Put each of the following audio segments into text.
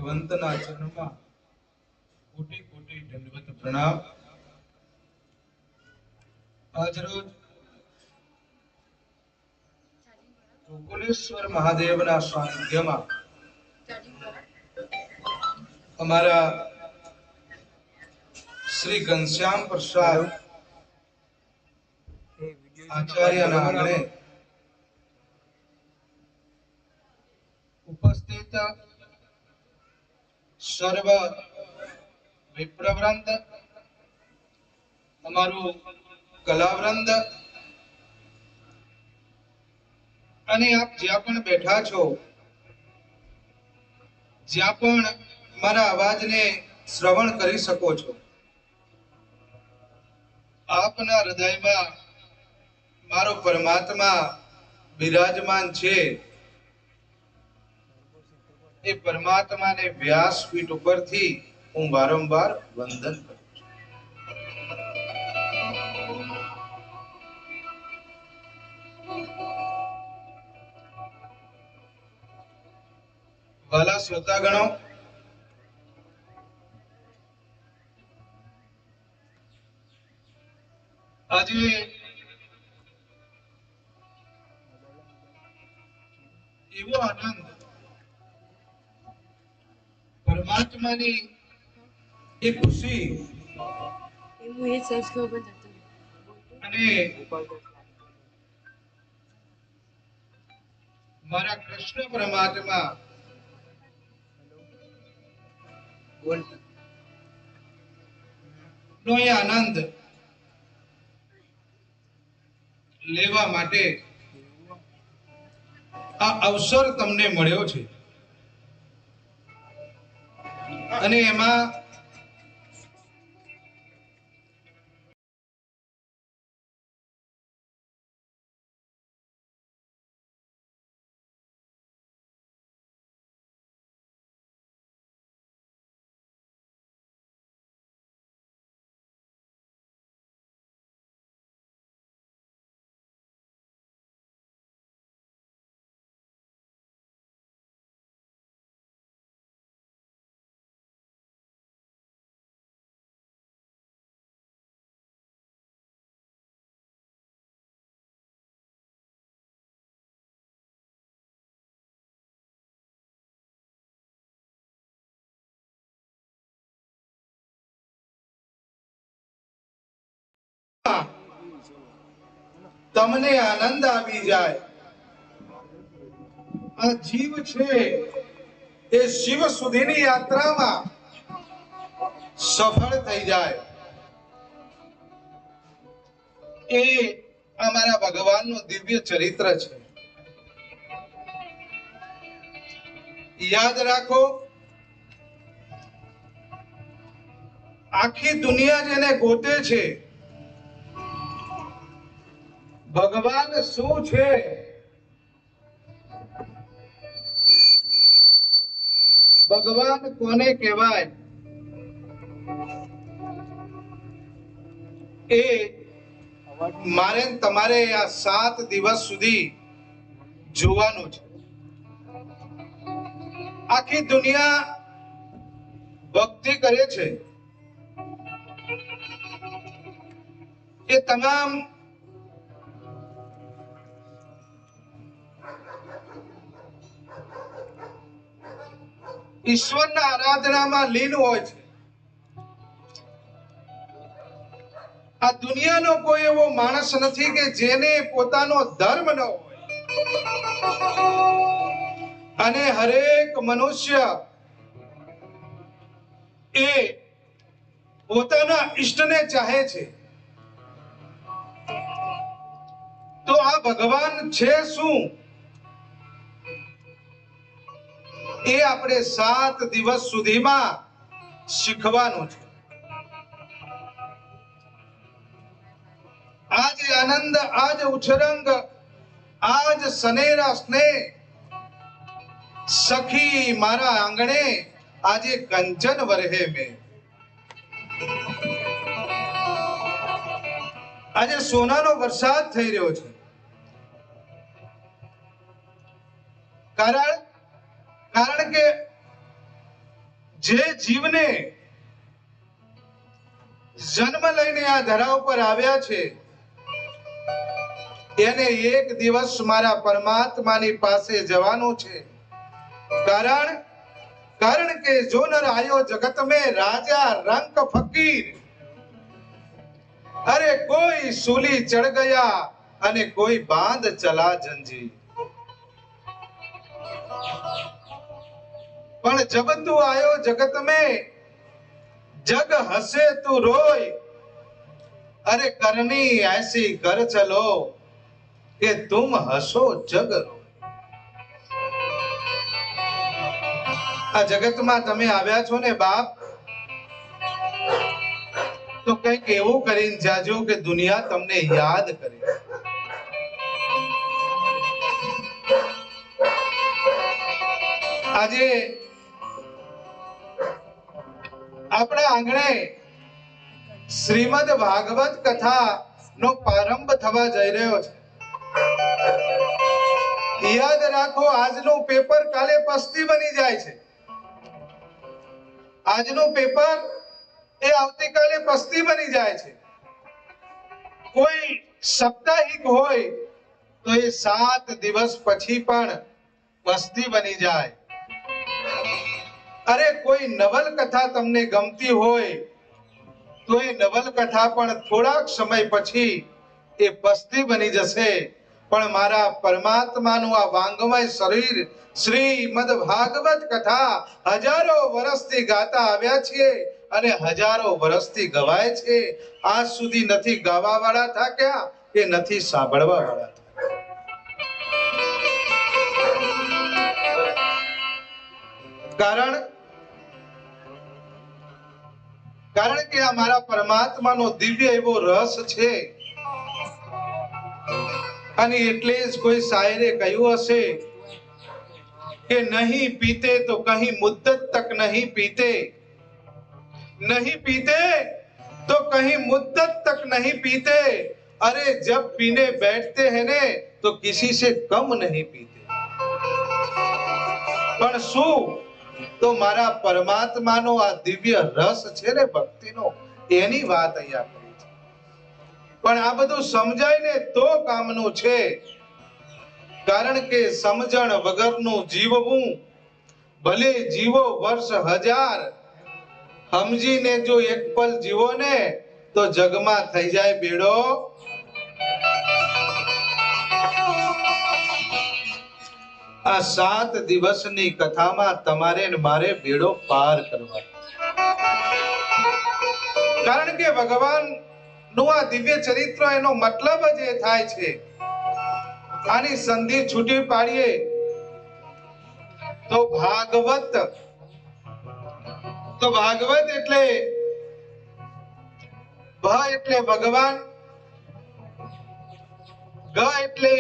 ભગવંતના ચરણમાં કોટી કોટી દંડવત પ્રણામ। આજરોજ ગોકુલેશ્વર મહાદેવના સાનિધ્યમાં અમારા શ્રી ઘનશ્યામ પ્રસાદ આચાર્યના આંગણે ઉપસ્થિત સર્વ વિપ્રવૃંદ, અમારું કલાવૃંદ અને આપ જ્યાં પણ બેઠા છો, જ્યાં પણ મારા અવાજને શ્રવણ કરી શકો છો, આપના હૃદયમાં મારો પરમાત્મા બિરાજમાન છે। એ પરમાત્માને વ્યાસપીઠ ઉપરથી હું વારંવાર વંદન કરું છું। વાલા શ્રોતાગણો, આજે એવો આનંદ, પરમાત્માની એ ખુશી અને મારા કૃષ્ણ પરમાત્મા નો એ આનંદ લેવા માટે આ અવસર તમને મળ્યો છે। અને એમાં તમને આનંદ આવી જાય, આ જીવ છે એ શિવ સુધીની યાત્રામાં સફળ થઈ જાય, એ અમારા ભગવાનનું દિવ્ય ચરિત્ર છે। યાદ રાખો, આખી દુનિયા જેને ગોતે છે, ભગવાન શું છે, ભગવાન કોને કહેવાય, એ મારે તમારે આ 7 દિવસ સુધી જોવાનું છે। આખી દુનિયા ભક્તિ કરે છે, એ તમામ ઈશ્વરના આરાધનામાં લીન હોય છે। આ દુનિયાનો કોઈ એવો માણસ નથી કે જેને પોતાનો ધર્મ ન હોય, અને હરેક મનુષ્ય એ પોતાના ઈષ્ટને ચાહે છે। તો આ ભગવાન છે શું, એ આપણે 7 દિવસ સુધીમાં શીખવાનું છે। આજ આનંદ, આજ ઉછરંગ, આજ સનેરા સ્નેહ, સખી મારા આંગણે આજે કંચન વરહે મેં। આજે સોનાનો વરસાદ થઈ રહ્યો છે। કારણ કે જે જીવને જન્મ લઈને આ ધરા ઉપર આવ્યા છે એને એક દિવસ મારા પરમાત્માની પાસે જવાનું છે. કારણ કે જો નર આયો જગત में राजा रंक फकीर, अरे कोई सूली चढ़ गया અને કોઈ બાંધ ચલા જંજીર. પણ જબ તું આયો જગત में जग हंसे तू रोय, अरे करनी ऐसी कर चलो કે તુમ હસો જગ રો. આ જગતમાં તમે આવ્યા છો ને બાપ, તો કંઈક એવું કરીને જાજો કે દુનિયા તમને યાદ કરે. આજે આપણા આંગણે શ્રીમદ ભાગવત કથા નો પ્રારંભ થવા જઈ રહ્યો છે. યાદ રાખો, આજનું પેપર કાલે પસ્તી બની જાય છે. આજનું પેપર એ આવતીકાલે પસ્તી બની જાય છે. કોઈ સાપ્તાહિક હોય તો એ 7 દિવસ પછી પણ પસ્તી બની જાય. અરે કોઈ નવલકથા તમને ગમતી હોય તો એ નવલકથા પણ થોડાક સમય પછી એ પસ્તી બની જશે. પણ મારા પરમાત્માનું આ વાંગમય શરીર શ્રીમદ ભાગવત કથા હજારો વર્ષથી ગાતા આવ્યા છીએ અને હજારો વર્ષથી ગવાય છે. આજ સુધી નથી ગાવા વાળા થાક્યા કે નથી સાંભળવા વાળા થાક્યા. કારણ કે આ મારા પરમાત્માનો દિવ્ય એવો રસ છે. અને એટલે જ કોઈ શાયરે કહ્યું હશે કે નહીં પીતે તો કहीं મુદ્દત तक नहीं पीते, नहीं पीते तो कहीं मुद्दत तक नहीं पीते, अरे जब पीने बैठते हैं ने तो किसी से कम नहीं पीते. પણ શું તો મારા પરમાત્માનો આ દિવ્ય રસ છે ને ભક્તિનો, એની વાત અહીંયા કરી છે. પણ આ બધું સમજાય ને તો કામનું છે. કારણ કે સમજણ વગરનું જીવવું ભલે જીવો વર્ષ 1000, સમજીને જો એક પલ જીવો ને તો જગમાં થઈ જાય બેડો. આ 7 દિવસની કથામાં તમારે ને મારે બેડો પાર કરવા. કારણ કે ભગવાન નું આ દિવ્ય ચરિત્ર, એનો મતલબ જ એ થાય છે. આની સંધિ છૂટી પાડીએ તો ભાગવત એટલે ભ એટલે ભગવાન, ગ એટલે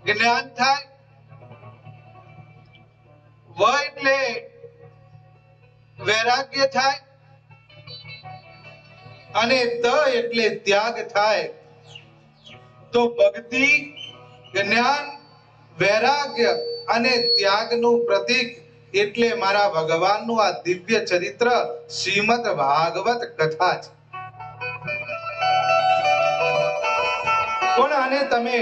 જ્ઞાન થાય, વ એટલે વૈરાગ્ય થાય અને ત એટલે ત્યાગ થાય. તો ભક્તિ, જ્ઞાન, વૈરાગ્ય અને ત્યાગનું પ્રતીક એટલે મારા ભગવાનનું આ દિવ્ય ચરિત્ર શ્રીમદ ભાગવત કથા છે. પણ આને તમે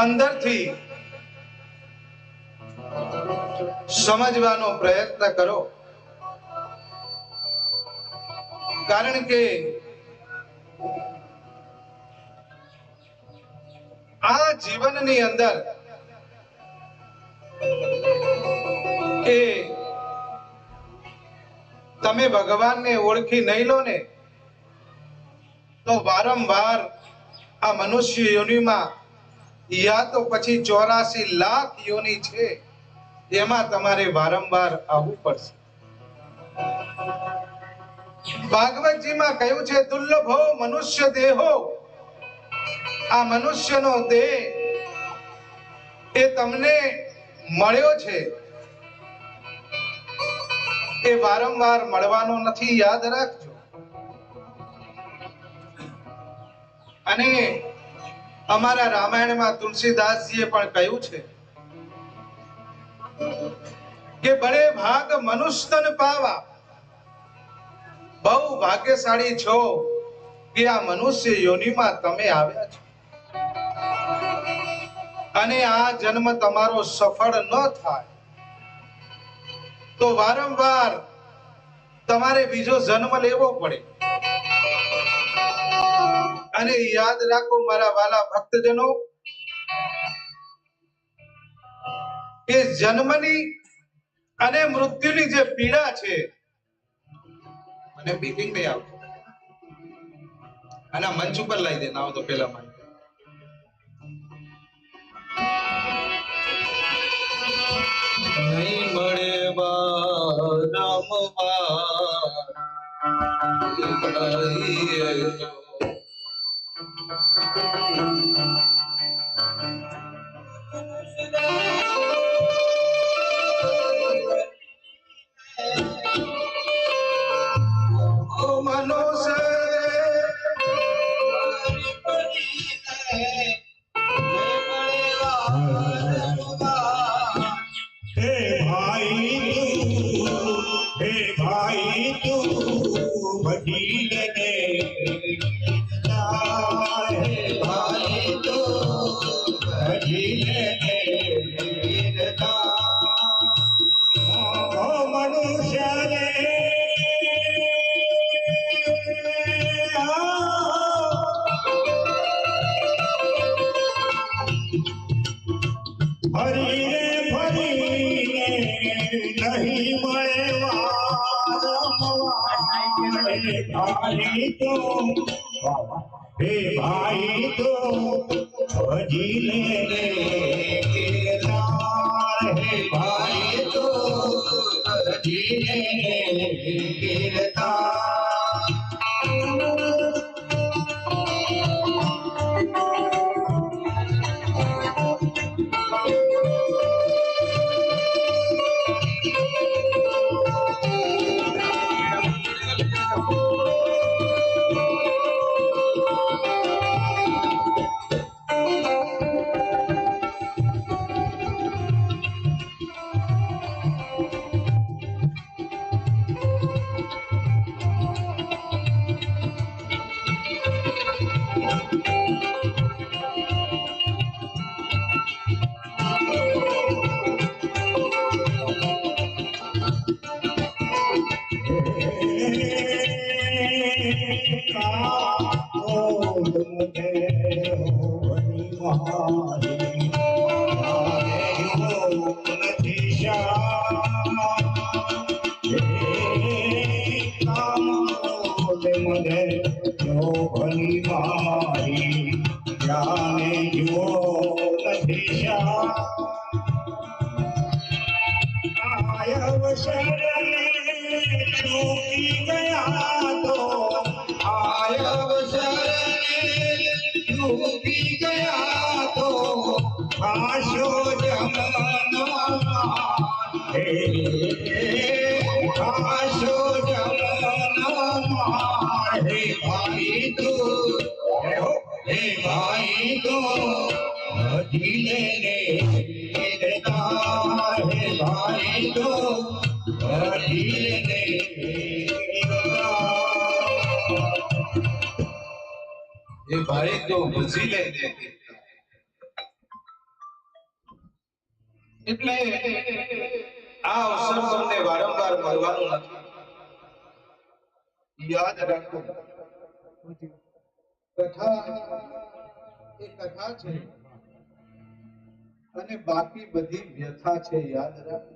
અંદરથી સમજવાનો પ્રયત્ન કરો. કારણ કે આ જીવનની અંદર એ તમે ભગવાનને ઓળખી નહીં લો ને તો વારંવાર આ મનુષ્ય યોનિમાં યા તો પછી 84 લાખ યોની છે એમાં તમારે વારંવાર આવવું પડશે. ભાગવતજીમાં કહ્યું છે દુર્લભો મનુષ્ય દેહો. આ મનુષ્યનો દેહ એ તમને મળ્યો છે, એ વારંવાર મળવાનો નથી, યાદ રાખજો. અને અમારા રામાયણમાં તુલસીદાસજીએ પણ કહ્યું છે કે બળે ભાગ મનુષ્યન પાવા, બહુ ભાગ્યશાળી છો કે આ મનુષ્ય યોનિમાં તમે આવ્યા છો અને આ જન્મ તમારો સફળ ન થાય તો વારંવાર તમારે બીજો જન્મ લેવો પડે. અને યાદ રાખો મારા વાલા ભક્તજનો કે જન્મની અને મૃત્યુની જે પીડા છે, મને બીપિંગ નહીં આવતું, આના મંચ ઉપર લઈ દે ના તો પેલા માં નહીં મળે भाई तो हे भाई तो भजीले गिरधार हे भाई तो भजीले गिरधार ભાઈ તો ભજી લે એટલે આ અવસર તમને વારંવાર મળવાનું નથી. યાદ રાખો કથા એ કથા છે અને બાકી બધી વ્યથા છે. યાદ રાખો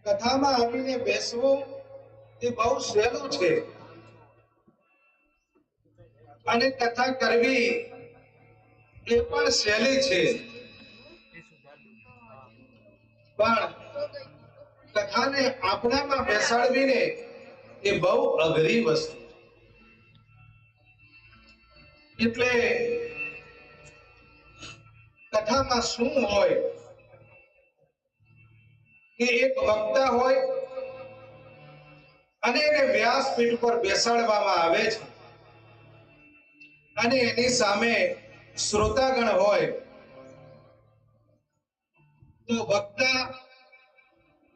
કથામાં આવીને બેસવું એ બહુ સહેલું છે અને કથા કરવી એ પણ સહેલી છે, પણ કથાને આપણામાં બેસાડવીને એ બહુ અઘરી વસ્તુ. એટલે કથામાં શું હોય કે એક વક્તા હોય અને એને વ્યાસપીઠ પર બેસાડવામાં આવે છે અને એની સામે શ્રોતાગણ હોય તો વક્તા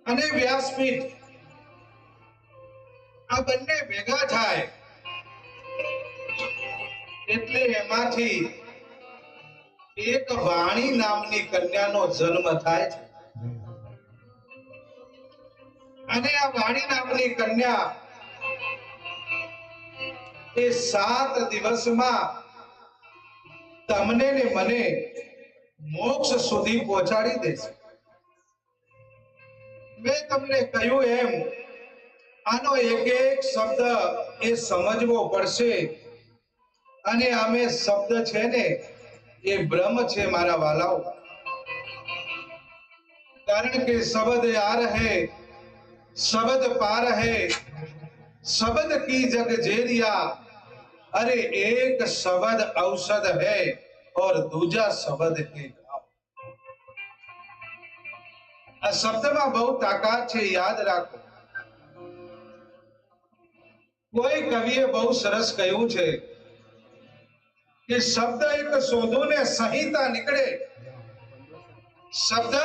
અને વ્યાસપીઠ આ બંને ભેગા થાય એટલે એમાંથી એક વાણી નામની કન્યાનો જન્મ થાય છે અને આ વાણી નામની કન્યા એ 7 દિવસમાં તમને ને મને મોક્ષ સુધી પહોંચાડી દેશે. મેં તમને કહ્યું એમ આનો એક એક શબ્દ એ સમજવો પડશે અને આમે શબ્દ છે ને એ બ્રહ્મ છે મારા વાલાઓ. કારણ કે શબ્દ યાર હે शब्द पार है शब्द की जग जेरिया अरे एक शब्द औषध है और दूजा शब्द के घाव. આ શબ્દમાં બહુ તાકાત છે, યાદ રાખો. કોઈ કવિએ બહુ સરસ કહ્યું છે કે શબ્દ એક શોધું ને સંહિતા નીકળે. શબ્દ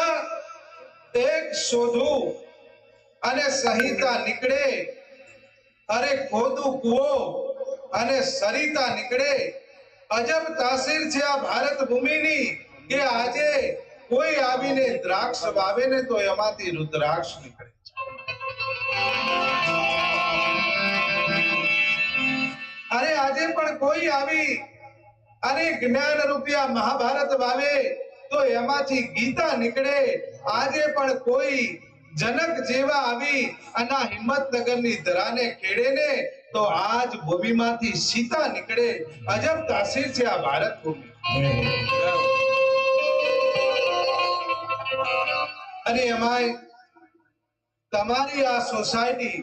એક શોધું અને સંહિતા નીકળે. અરે ખોદું કૂવો અને સરિતા નીકળે. અજબ તાસીર છે આ ભારત ભૂમિની કે આજે કોઈ આવીને દ્રાક્ષ વાવે ને તો એમાંથી રુદ્રાક્ષ નીકળે. અરે આજે પણ કોઈ આવી અને જ્ઞાન રૂપિયા મહાભારત વાવે તો એમાંથી ગીતા નીકળે. આજે પણ કોઈ જનક જેવા આવી અને હિંમતનગરની ધરાને ખેડે ને તો આજ ભૂમિમાંથી સીતા નીકળે. અજબ તાસીર છે આ ભારત ભૂમિ. અને એમાંય તમારી આ સોસાયટી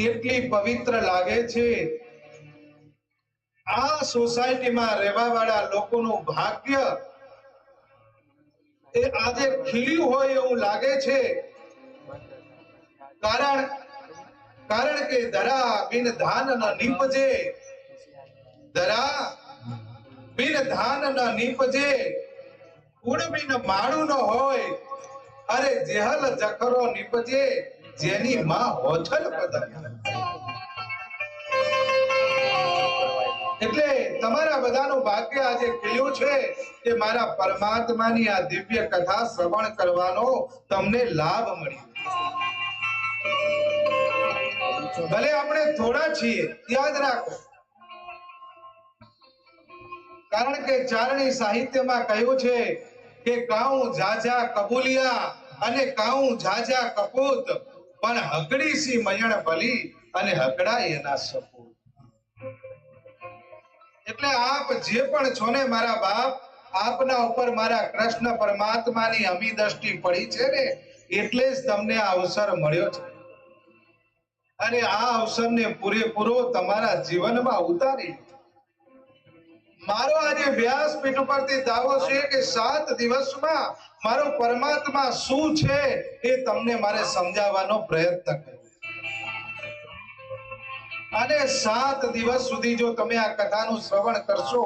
એટલી પવિત્ર લાગે છે. આ સોસાયટીમાં રહેવા વાળા લોકોનું ભાગ્ય એ આજે ખીલ્યું હોય એવું લાગે છે. કારણ કે ધરા બિન ધાન ન નીપજે. ધરા બિન ધાન ન નીપજે. કુળ બિન માળું ન હોય. અરે જેહલ જખરો નીપજે જેની માં હોથલ પધારે. એટલે તમારા બધાનું ભાગ્ય આજે ખીલ્યું છે કે મારા પરમાત્માની આ દિવ્ય કથા શ્રવણ કરવાનો તમને લાભ મળ્યો. ભલે આપણે થોડા છીએ, યાદ રાખો. કારણ કે ચારણી સાહિત્યમાં કહ્યું છે કે કાઉ જાજા કબૂલિયા અને કાઉ જાજા કપૂત પણ હકડી સી મયણ ભલી અને હકડા એના સપૂત. એટલે આપ જે પણ છો ને મારા બાપ, આપના ઉપર મારા કૃષ્ણ પરમાત્માની અમી દ્રષ્ટિ પડી છે ને એટલે જ તમને આ અવસર મળ્યો છે. અને આ અવસરને પૂરેપૂરો તમારા જીવનમાં ઉતારી. મારો આજે વ્યાસપીઠ ઉપરથી દાવો છે કે 7 દિવસમાં મારો પરમાત્મા શું છે એ તમને મારે સમજાવવાનો પ્રયત્ન કર્યો. અને 7 દિવસ સુધી જો તમે આ કથાનું શ્રવણ કરશો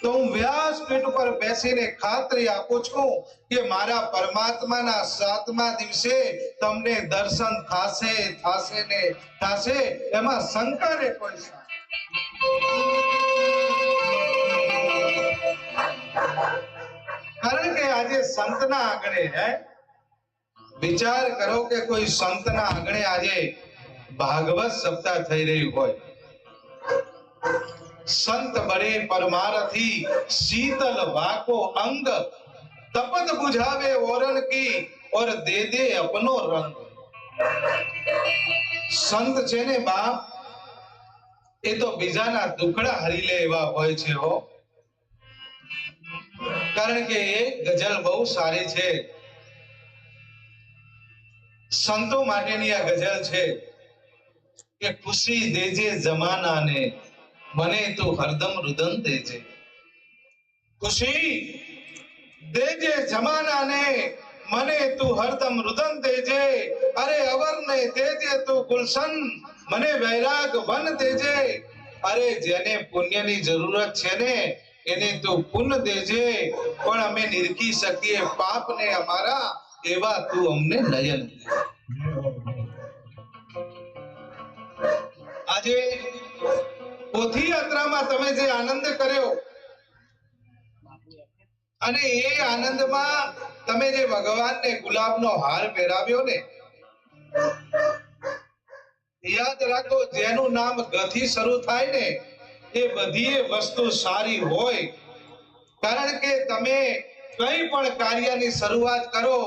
તો હું વ્યાસપીઠ ઉપર બેસીને ખાતરી આપું છું કે મારા પરમાત્માના 7મા દિવસે તમને દર્શન થાશે ને થાશે. એમાં શંકાને કોઈ કારણ કે આજે સંતના આંગણે હે વિચાર કરો કે કોઈ સંતના આંગણે આજે ભાગવત સપ્તાહ થઈ રહ્યું હોય. સંત બડે પરમારથી શીતલ વાકો અંગ તપત બુझावे ઓરન કી ઓર દે દે અપનો રંગ. સંત છે ને બાપ એ તો બીજાના દુખડા હરી લે એવા હોય છે હો. કારણ કે એક ગઝલ બહુ સારી છે. સંતો માટેની આ ગઝલ છે કે ખુશી દેજે જમાનાને મને તો હરદમ રુદન દેજે. ખુશી દેજે જમાનાને મને તું હરદમ રુદન દેજે. અરે અવરને દેજે તું ગુલશન મને વૈરાગ વન દેજે. અરે જેને પુણ્યની જરૂરત છે ને એને તું પુણ્ય દેજે, પણ અમે નિરખી શકીએ પાપને અમારા, એવા તું અમને નયન દે. આજે પોથી યાત્રામાં તમે જે આનંદ કર્યો અને એ આનંદમાં તમે જે ભગવાનને ગુલાબનો હાર પહેરાવ્યો ને, યાદ રાખો જેનું નામ ગથી શરૂ થાય ને એ બધી વસ્તુ સારી હોય. કારણ કે તમે કઈ પણ કાર્યની શરૂઆત કરો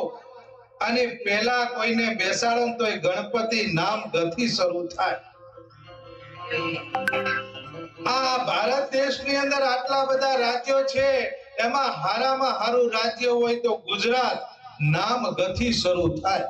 અને પહેલા કોઈને બેસાડો તો એ ગણપતિ નામ ગથી શરૂ થાય. આ ભારત દેશની અંદર આટલા બધા રાજ્યો છે, એમાં હારામાં હારું રાજ્ય હોય તો ગુજરાત, નામ ગથી શરૂ થાય.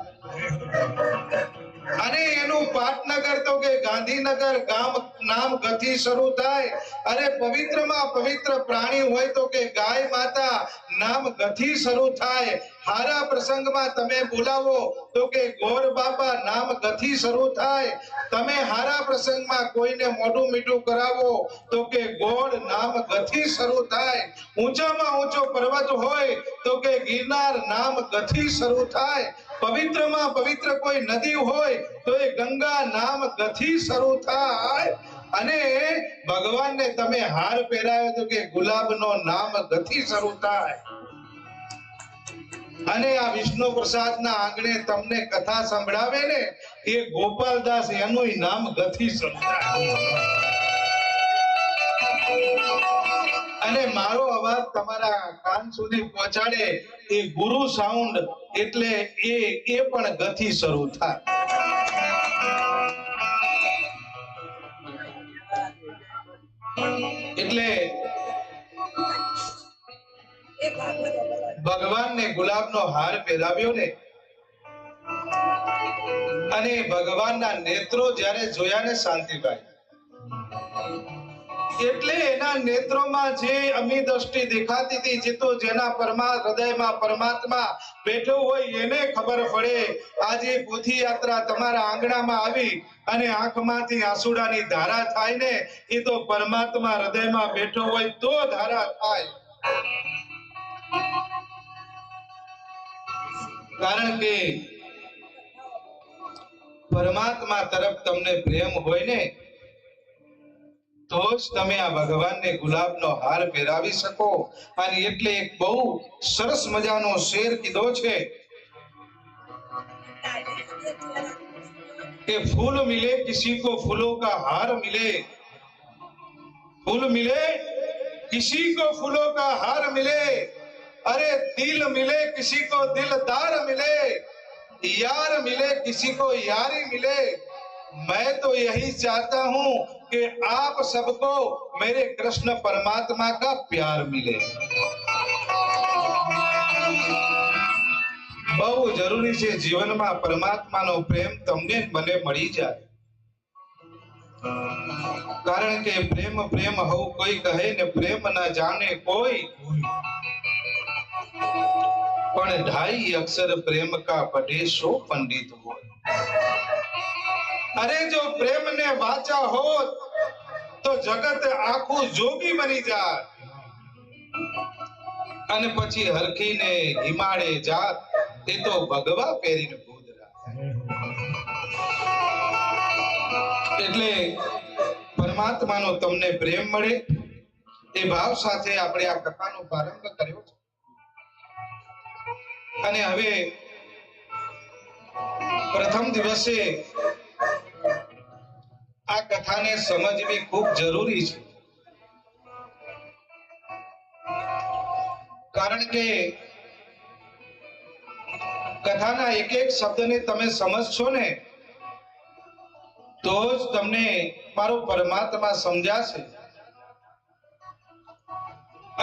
અને એનું પાટનગર તો કે ગાંધીનગર, ગામ નામ ગથી શરૂ થાય. અરે પવિત્રમાં પવિત્ર પ્રાણી હોય તો કે ગાય માતા, નામ ગથી શરૂ થાય. હારા પ્રસંગમાં તમે બોલાવો તો કે ગોર બાપા, નામ ગથી શરૂ થાય. તમે હારા પ્રસંગમાં કોઈને મોઢું મીઠું કરાવો તો કે ગોળ, નામ ગથી શરૂ થાય. ઊંચામાં ઊંચો પર્વત હોય તો કે ગિરનાર, નામ ગથી શરૂ થાય. પવિત્રમાં પવિત્ર કોઈ નદી હોય તો એ ગંગા, નામ ગથી શરૂ થાય. અને ભગવાનને તમે હાર પહેરાવ્યો તો કે ગુલાબનો નામ ગથી શરૂ થાય. અને આ વિષ્ણુ પ્રસાદના આંગણે તમને કથા સંભળાવે ને એ ગોપાલદાસ, એનું નામ ગથી શરૂ થાય. અને મારો અવાજ તમારા કાન સુધી પહોંચાડે એ ગુરુ સાઉન્ડ, એટલે એ પણ ગથી શરૂ થાય. એટલે ભગવાનને ગુલાબનો હાર પહેરાવ્યો ને, અને ભગવાનના નેત્રો જ્યારે જોયા ને શાંતિભાઈ, એટલે એના નેત્રોમાં જે અમી દ્રષ્ટિ દેખાતી હતી, જે તો જેના હૃદયમાં પરમાત્મા બેઠો હોય એને ખબર પડે. આજે પોથી યાત્રા તમારા આંગણામાં આવી અને આંખમાંથી આંસુડાની ધારા થાય ને, એ તો પરમાત્મા હૃદયમાં બેઠો હોય તો ધારા થાય. કારણ કે પરમાત્મા તરફ તમને પ્રેમ હોય ને તો જ તમે આ ભગવાનને ગુલાબનો હાર પહેરાવી શકો. અને એટલે એક બહુ સરસ મજાનો શેર કીધો છે કે ફૂલ મિલે કિસી કો ફૂલોं का हार मिले, फूल मिले किसी को फूलों का हार मिले, अरे दिल मिले किसी को दिलदार मिले, यार मिले किसी को यारी मिले, मैं तो यही चाहता हूं कि आप सबको मेरे कृष्ण परमात्मा का प्यार मिले. બહુ જરૂરી છે જીવનમાં પરમાત્માનો પ્રેમ તમને મને મળી જાય. કારણ કે પ્રેમ પ્રેમ હઉ કોઈ કહે ને પ્રેમ ના જાણે કોઈ, પણ 2.5 અક્ષર પ્રેમ કા પઢે સો પંડિત હોય. અરે જો પ્રેમ ને વાંચા હોત તો જગત આખું જોગી બની જાય. અને પછી હરખીને હિમાડે જાત એ તો ભગવા પહેરીને ગોદરા. એટલે પરમાત્માનો તમને પ્રેમ મળે એ ભાવ સાથે આપણે આ કથાનો પ્રારંભ કર્યો છે. અને હવે પ્રથમ દિવસે આ કથાને સમજવી ખૂબ જરૂરી છે. કારણ કે કથાના એક એક શબ્દને તમે સમજશો ને તો જ તમને મારો પરમાત્મા સમજાશે.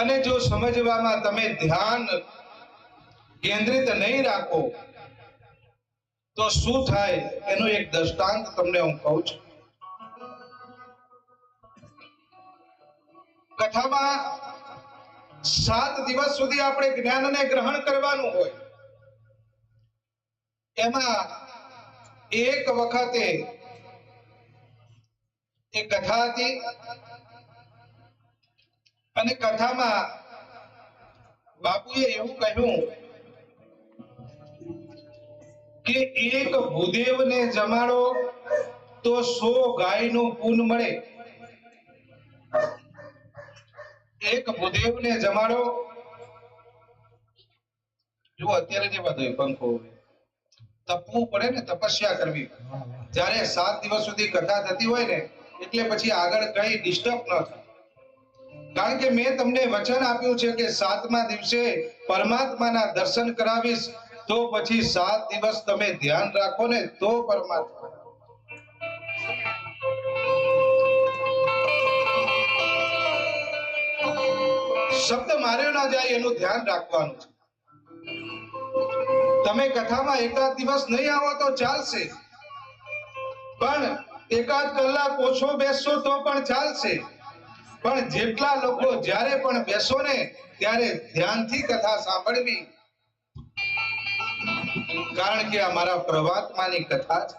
અને જો સમજવામાં તમે ધ્યાન કેન્દ્રિત નહીં રાખો તો શું થાય એનું એક દ્રષ્ટાંત તમને હું કહું છું. કથામાં 7 દિવસ સુધી આપણે જ્ઞાનને ગ્રહણ કરવાનું હોય. એમાં એક વખતે એક કથા હતી અને કથામાં બાપુએ એવું કહ્યું કે એક ભૂદેવને જમાડો તો 100 ગાયનું પૂન મળે. એક ભૂદેવને જમાડો, જો અત્યારે જે બધું પંખો તપવું પડે ને, તપસ્યા કરવી. જ્યારે 7 દિવસ સુધી કથા થતી હોય ને, એટલે પછી આગળ કઈ ડિસ્ટર્બ ન થાય. કારણ કે મેં તમને વચન આપ્યું છે કે 7મા દિવસે પરમાત્માના દર્શન કરાવીશ. તો પછી 7 દિવસ તમે ધ્યાન રાખો ને તો પરમાત્મા. શબ્દ માર્યો ના જાય એનું ધ્યાન રાખવાનું છે. તમે કથામાં એકાદ દિવસ નહીં આવો તો ચાલશે, પણ એકાદ કલાક ઓછો બેસશો તો પણ ચાલશે. પણ જેટલા લોકો જ્યારે પણ બેસો ને ત્યારે ધ્યાનથી કથા સાંભળવી, કારણ કે આ મારા પરમાત્માની કથા છે.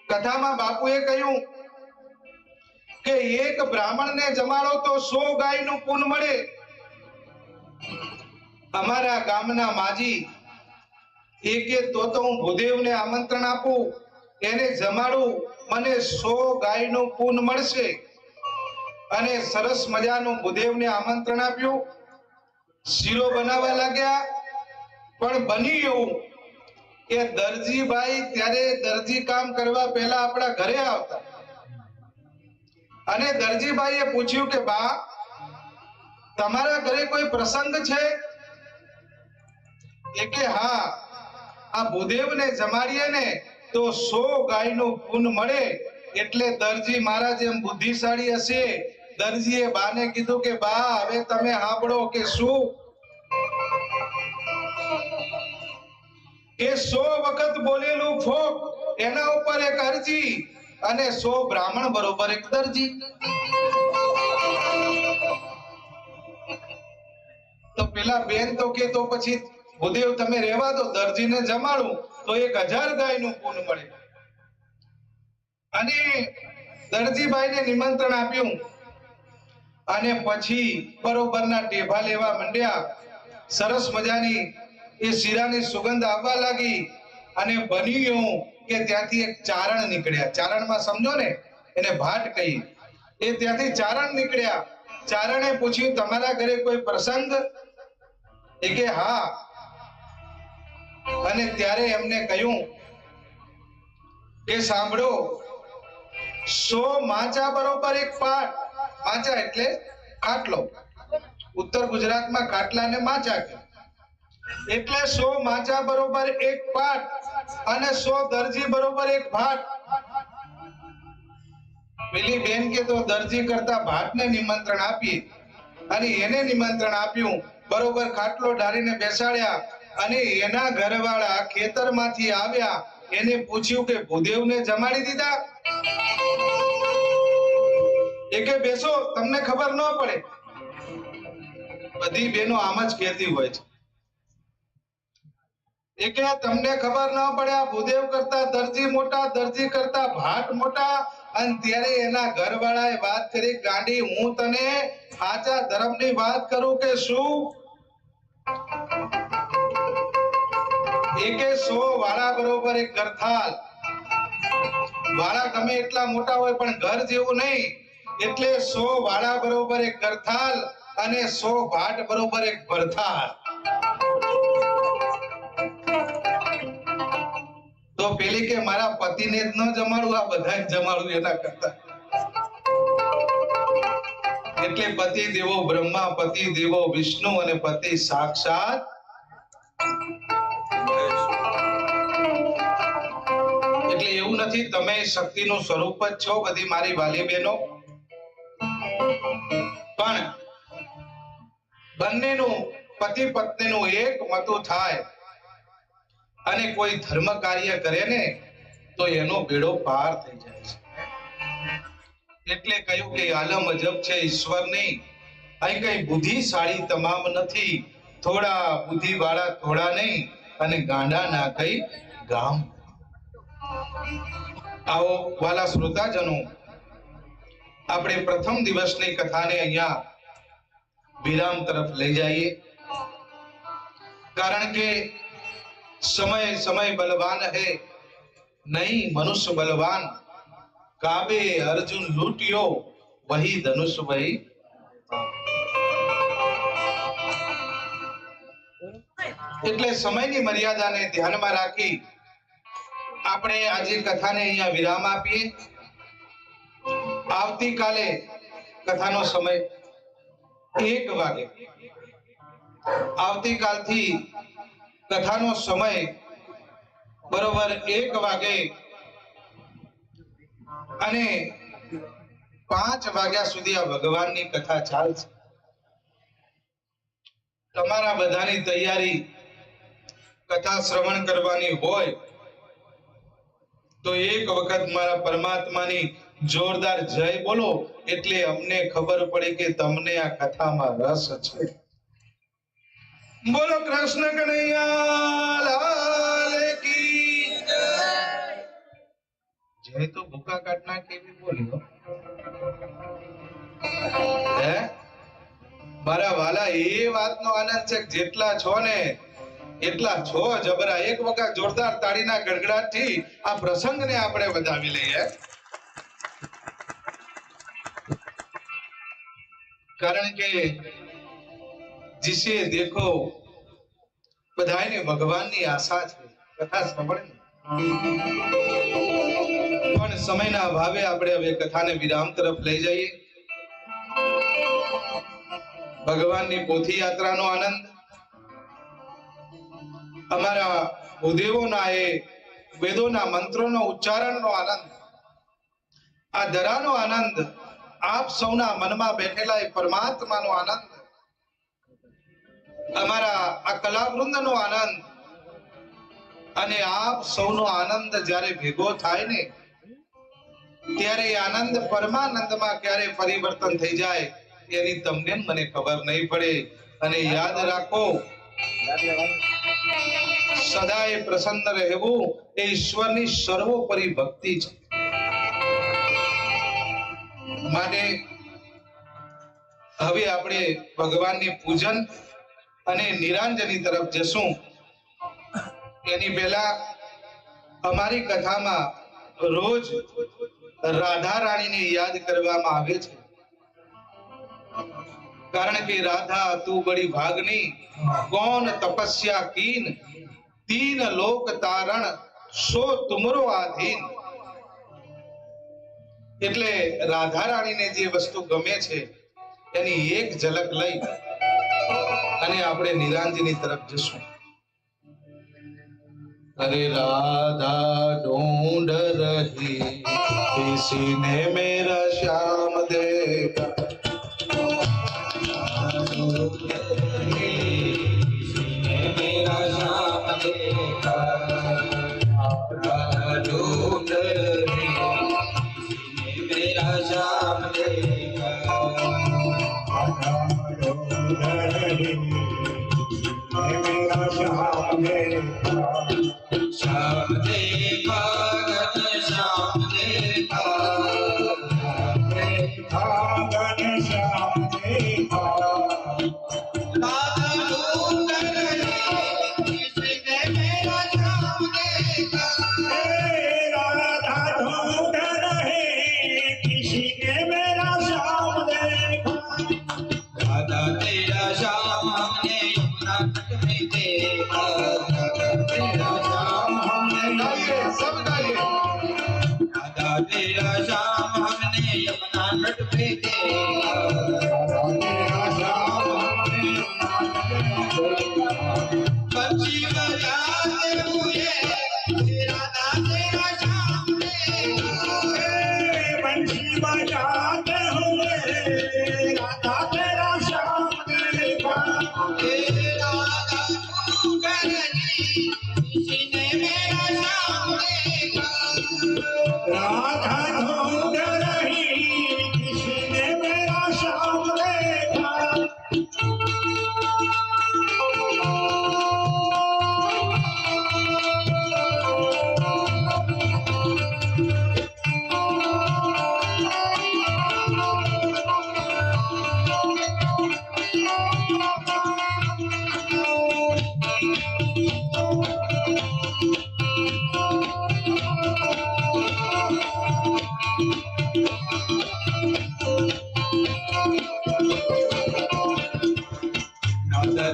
કથામાં બાપુએ કહ્યું કે એક બ્રાહ્મણને જમાડો તો 100 ગાયનું પૂન મળે. અમારા ગામના માજી એકે તો હું ભૂદેવને આમંત્રણ આપું, એને જમાડું, મને 100 ગાયનું પૂન મળશે. અને સરસ મજાનું ભૂદેવને આમંત્રણ આપ્યું. શીરો બનાવવા લાગ્યા. પણ બની એવું કે દરજીભાઈ ત્યારે દરજી કામ કરવા પહેલા આપણા ઘરે આવતા, અને દરજીભાઈએ પૂછ્યું કે બા, તમારા ઘરે કોઈ પ્રસંગ છે? એ કે હા, આ ભૂદેવને જમાડીએ ને તો 100 ગાયનું પૂન મળે. એટલે દરજી મારા જેમ બુદ્ધિશાળી હશે, દરજીએ બાને કીધું કે બા, હવે તમે સાંભળો કે શું કે 100 વખત બોલેલું ફોક એના ઉપર એક અરજી, અને 100 બ્રાહ્મણ બરોબર એક દરજી. તો પેલા બેન તો કે તો પછી ભૂદેવ તમે રહેવા દો, દરજીને જમાડું તો 1000 ગાયનું પૂન મળે. અને દરજીભાઈને નિમંત્રણ આપ્યું. અને પછી બરોબરના ટેભા લેવા માંડ્યા. સરસ મજાની એ શીરાની સુગંધ આવવા લાગી. અને બન્યું કે ત્યાંથી એક ચારણ નીકળ્યા. ચારણમાં સમજો ને, એને ભાટ કહી. એ ત્યાંથી ચારણ નીકળ્યા. ચારણે પૂછ્યું, તમારા ઘરે કોઈ પ્રસંગ? એ કે હા. અને ત્યારે એમને કહ્યું કે સાંભળો, 100 માચા બરોબર એક પાટ. માચા એટલે ખાટલો. ઉત્તર ગુજરાતમાં ખાટલાને માચા કહે. એટલે 100 માચા બરોબર એક પાટ, અને 100 દરજી બરોબર એક ભાટ. પેલી બેન કે તો દરજી કરતા ભાટને નિમંત્રણ આપીએ. અને એને નિમંત્રણ આપ્યું. બરોબર ખાટલો ઢારીને બેસાડ્યા. અને એના ઘરવાળા ખેતરમાંથી આવ્યા. એને પૂછ્યું કે ભૂદેવને જમાડી દીધા? એ કે બેસો, તમને ખબર ન પડે. બધી બહેનો આમ જ કહેતી હોય છે. એ કે તમને ખબર ન પડે, આ ભૂદેવ કરતા દરજી મોટા, દરજી કરતા ભાટ મોટા. અને ત્યારે એના ઘરવાળાએ વાત કરી, ગાંડી, હું તને સાચા ધર્મની વાત કરું કે શું? એ કે 100 વાળા બરોબર એક ગરથાલ. વાળા ગમે એટલા મોટા હોય પણ ઘર જેવું નહીં. એટલે 100 વાળા બરોબર એક ગરથાલ, અને 100 ભાટ બરોબર એક ભરથાલ. તો પેલી કે મારા પતિને જ ન જમાડું, આ બધા જમાડું એના કરતા. એટલે પતિ દેવો બ્રહ્મા, પતિ દેવો વિષ્ણુ, અને પતિ સાક્ષાત. એટલે એવું નથી તમે શક્તિનું સ્વરૂપ જ છો, બધી મારી વાલી બહેનો. પણ બંનેનું પતિ પત્નીનું એક મતું થાય અને કોઈ ધર્મ કાર્ય કરે ને તો એનો બેડો પાર થઈ જાય છે. એટલે કહ્યું કે આલમ અજબ છે ઈશ્વરની, અહીં કઈ બુદ્ધિશાળી તમામ નથી. થોડા બુદ્ધિ વાળા થોડા નહીં, અને ગાંડા ના કઈ ગામ. આવો વાલા શ્રોતાજનો, આપણે પ્રથમ દિવસની કથાને અહીંયા વિરામ તરફ લઈ જઈએ, કારણ કે સમય સમય બલવાન હે, નહીં મનુષ્ય બલવાન, કાબે અર્જુન લૂટ્યો વહી ધનુષ વહી। એટલે સમયની મર્યાદાને ધ્યાનમાં રાખી આપણે આજે કથાને અહીંયા વિરામ આપીએ। આવતીકાલે કથાનો સમય 1 વાગે, આવતીકાલથી કથાનો સમય બરોબર 1 વાગે અને 5 વાગ્યા સુધી આ ભગવાનની કથા ચાલશે। તમારા બધાની તૈયારી કથા શ્રવણ કરવાની હોય તો એક વખત મારા પરમાત્માની જોરદાર જય બોલો, એટલે અમને ખબર પડે કે તમને આ કથામાં રસ છે। બોલો કૃષ્ણ કનૈયા લાલ કી જય। તો ભૂકા કાટના કેવી બોલી હો હે મારા વાલા, એ વાતનો આનંદ છે કે જેટલા છો ને એટલા છો જબરા। એક વખત જોરદાર તાળીના ગડગડાટથી આ પ્રસંગને આપણે વધાવી લઈએ, કારણ કે जिसे देखो બધાને ભગવાનની આશા છે કથા સાંભળે, પણ સમયના અભાવે આપણે હવે કથાને વિરામ તરફ લઈ જઈએ। ભગવાનની પોથી યાત્રાનો આનંદ, અમારા ભૂદેવોના એ વેદોના મંત્રોનો ઉચ્ચારણનો આનંદ, આ ધરાનો આનંદ, આપ સૌના મનમાં બેઠેલા એ પરમાત્માનો આનંદ, અમારા આ કલાવૃંદનો આનંદ અને આપ સૌનો આનંદ જ્યારે ભેગો થાય ને ત્યારે એ આનંદ પરમાનંદમાં ક્યારે પરિવર્તન થઈ જાય એની તમને મને ખબર નહીં પડે। અને યાદ રાખો, સદાય પ્રસન્ન રહેવું એ ઈશ્વરની સર્વોપરી ભક્તિ છે। માટે હવે આપણે ભગવાનની પૂજન અને નિરાંજની તરફ જશું। એની પહેલા અમારી કથામાં રોજ રાધા રાણીને યાદ કરવામાં આવે છે, કારણ કે રાધા તું બડી ભાગની, કોણ તપસ્યા कीन, तीन लोक तारण सो तुमरो आधीन। એટલે રાધા રાણીને જે વસ્તુ ગમે છે એની એક ઝલક લઈ અને આપણે નિરાંજની તરફ જશું। अरे राधा ढूंढ रही किसी ने मेरा श्याम देखा, मेरा श्याम देखा, राधा ढूंढ रही मेरा श्याम देखा, राधा ढूंढ रही मेरा श्याम देखा, श्याम देखा घन श्याम देखा, देखा घन श्याम देखा, राधा ढूंढ रही किसने मेरा श्याम देखा, राधा ढूंढ रही किसी ने मेरा श्याम देखा, राधा तेरा श्याम हमने यमुना तट में देखा, तेरा श्याम हमने सब गाइए। राधा तेरा श्याम हमने यमुना तट पे देखा, तेरा श्याम हमने यमुना तट पे देखा, बंसी बजाते हुए राधा तेरा श्याम देखा, बंसी बजाते हुए राधा तेरा श्याम देखा, राधा ढूंढ रही किसी ने मेरा श्याम देखा, राधा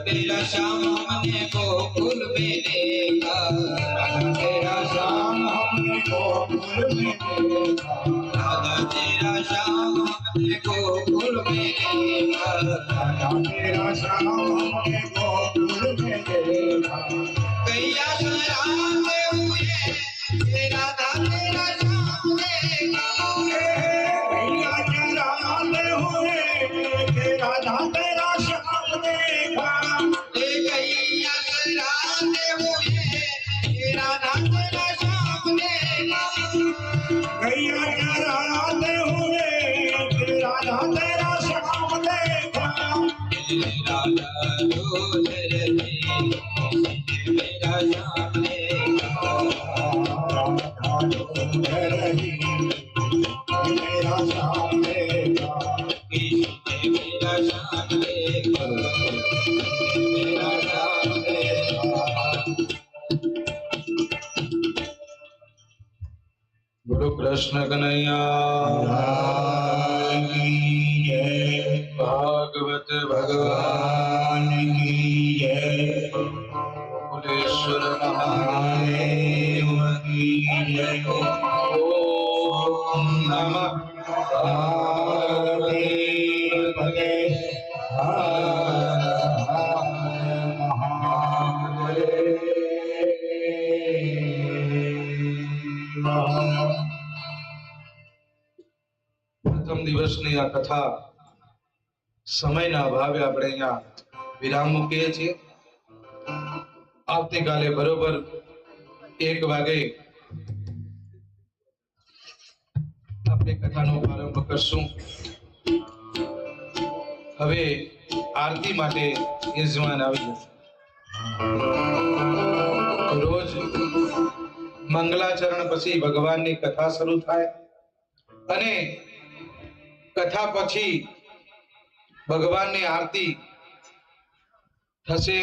तेरा श्याम हमने गोकुल में देखा, राधा तेरा श्याम हमने गोकुल में देखा, राधा तेरा श्याम हमने गोकुल में देखा, राधा तेरा श्याम हमने गोकुल में देखा। कैया चराते हुए राधा तेरा श्याम देखा, कैया चराते हुए राधा तेरा श्याम देखा, कैया चराते हुए राधा तेरा श्याम देखा, कैया चराते हुए राधा तेरा श्याम देखा। राधा रोज रही मेरा श्याम देखा, राधा रोज रही मेरा श्याम देखा, मेरा श्याम देखा, मेरा श्याम देखा। गुरु कृष्ण कन्हैया भागवत भगवान की जय, कुलेश्वर महादेव की जय। ओम नमः पार्वती પ્રથમ દિવસની આ કથા સમયના અભાવે આપણે અહીંયા વિરામ મૂકીએ છીએ. આવતીકાલે બરોબર 1 વાગે આપણે કથાનો પ્રારંભ કરશું. હવે આરતી માટે યજમાન આવી જશે. રોજ મંગલાચરણ પછી ભગવાનની કથા શરૂ થાય અને કથા પછી ભગવાનની આરતી થશે.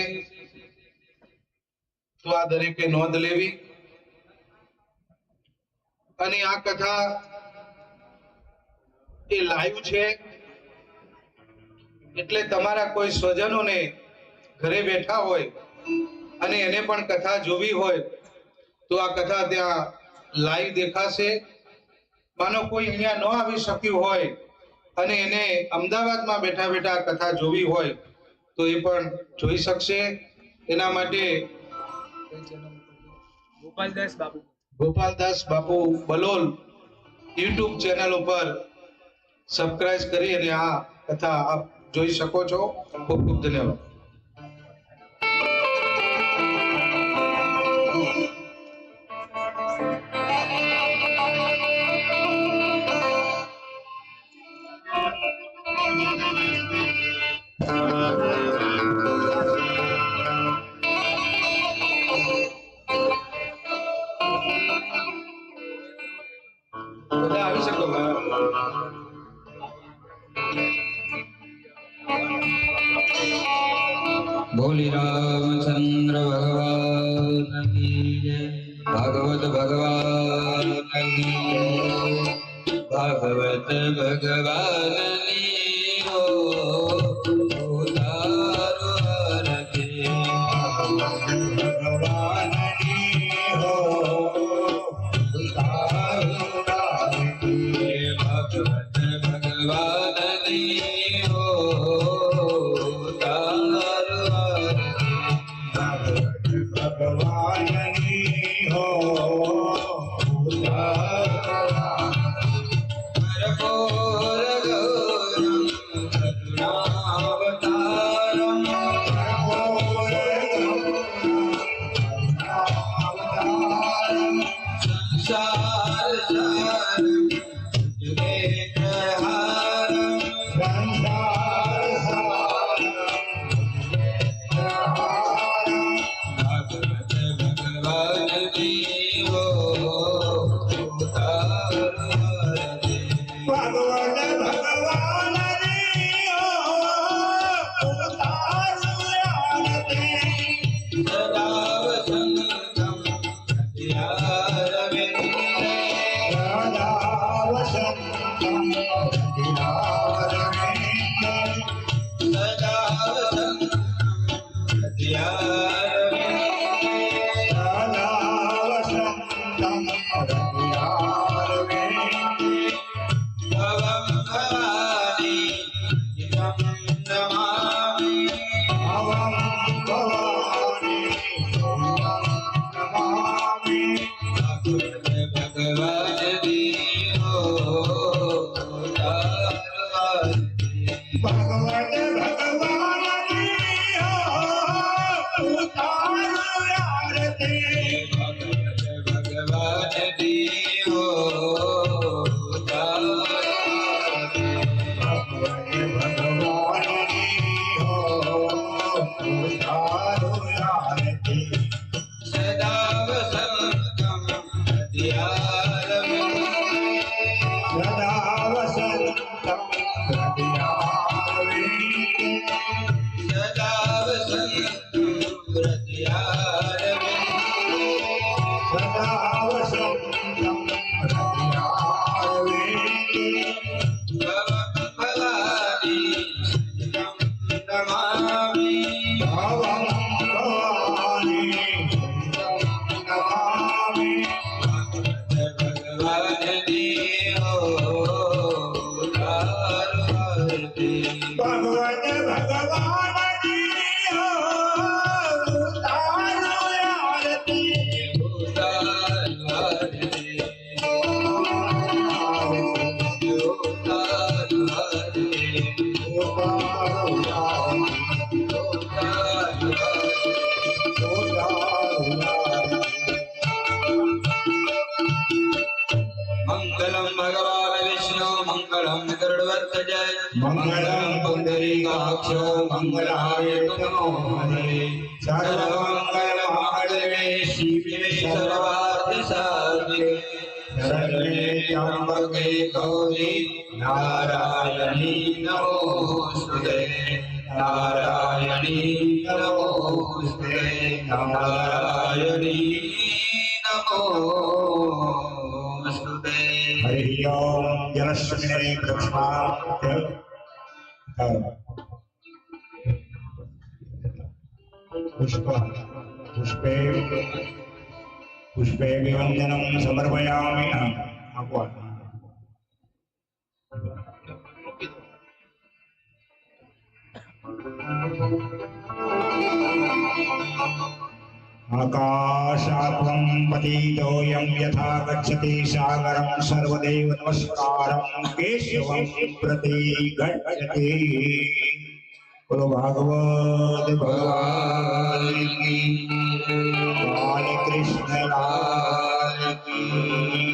તો આ દરેકે નોંધ લેવી. અને આ કથા એ લાઈવ છે એટલે તમારા કોઈ સ્વજનોને ઘરે બેઠા હોય અને એને પણ કથા જોવી હોય તો આ કથા ત્યાં લાઈવ દેખાશે. માનો કોઈ અહીંયા ન આવી શક્યું હોય અને એને અમદાવાદમાં બેઠા બેઠા આ કથા જોવી હોય તો એ પણ જોઈ શકશે. એના માટે ગોપાલદાસ બાપુ બલોલ યુટ્યુબ ચેનલ ઉપર સબસ્ક્રાઇબ કરી અને આ કથા આપ જોઈ શકો છો. ખૂબ ખૂબ ધન્યવાદ. બધા આવી શકો. बोली रामचंद्र भगवान की जय, भागवत भगवान की जय, भागवत भगवान की हो उतारो आरती, भागवत भगवान की हो उतारो आरती, भागवत भगवान की हो भगवान की हो कर्पूर गौरम નમામિ ભવં ભવાની નમામિ ભગવાનની અવતાર આરતી ભગવત ભગવાનની અવતાર આરતી અવતાર આરતી અવતાર આરતી મંગલમ ભગવાન વિષ્ણુ મંગલમ ગરુડધ્વજ મંગલમ પુંડરીકાક્ષ મંગલાય તનો હરે સર્વમંગલ મહાદેવે શિવે સર્વાર્થ સાધિકે શરણે ત્ર્યંબકે ગૌરી નારાયણી નમોસ્તુતે નારાયણી નમોસ્તુતે નારાયણી નમોસ્તુતે હરિ ઓમ જલસ્મિને પ્રથમાત્ય પુષ્પે વિવંદનમ સમર્પયામિ આપો आकाशात्मं पतितोऽयं यथा गच्छति सागरं सर्वदेव नमस्कारं केशवं प्रति गच्छति बोलो भागवत भगवान की बाल कृष्ण लाल की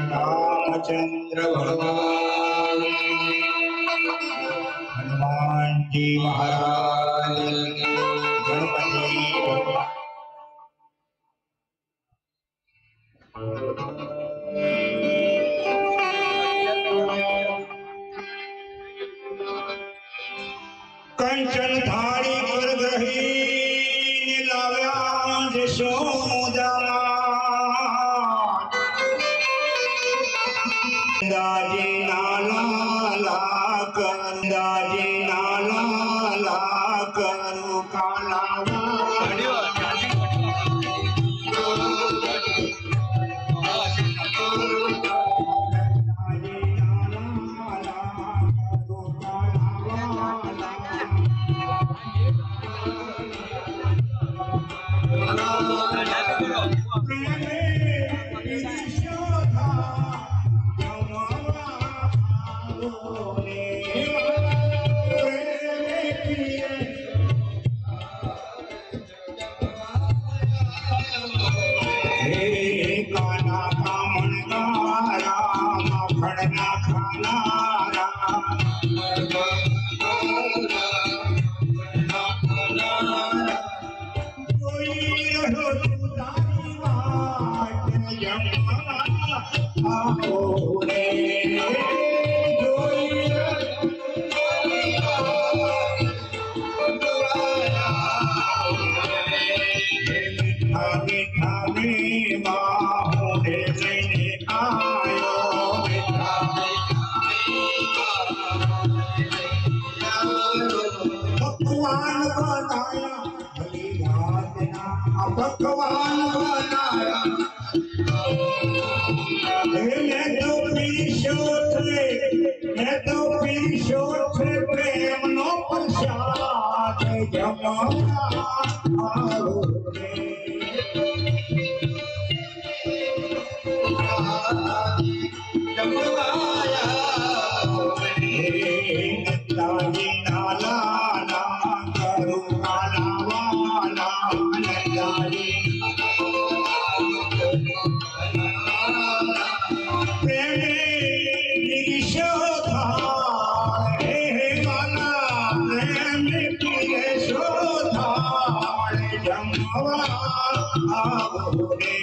रामचंद्र भगवान हनुमान जी महाराज गणपति भगवान કંચન થાળી પર ગ્રહી લાવ્યા જશોદા દાજી નાલા કંદાજી નાલા કરું કાના કામણ રામ ફળના ખાના કોઈ રહો તારી વાટ જમવા આવો રે જોઈ મીઠા મીઠા મે બાહો રે લઈને આયો મીઠા પકવાન બનાયા ભલી વાતના પકવાન બનાયા મેં તો પીશો છે પ્રેમનો પ્રસાદ જમવા આવો રે નંદાજી નાલા ના કરું કાલાવાલા નંદાજી પ્રેમે નિશોધા હે માલા પ્રેમે નિશોધા જમવા આવો રે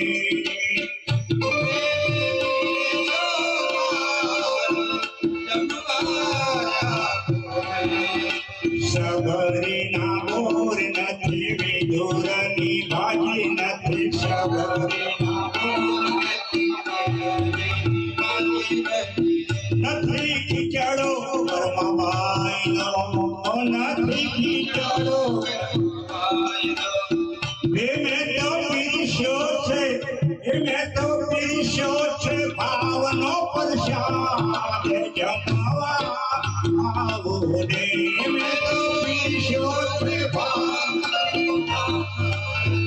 સબરી ના મોર નથી વિદુરની ભાજી નથી સબરી ના મોર નથી ખીચડો પરમાબાઈનો નથી નથી ખીચાડો મેં તો પીરસ્યો છે મેં તો પીરસ્યો છે ભાવનો પ્રસાદ જમવા આવો રે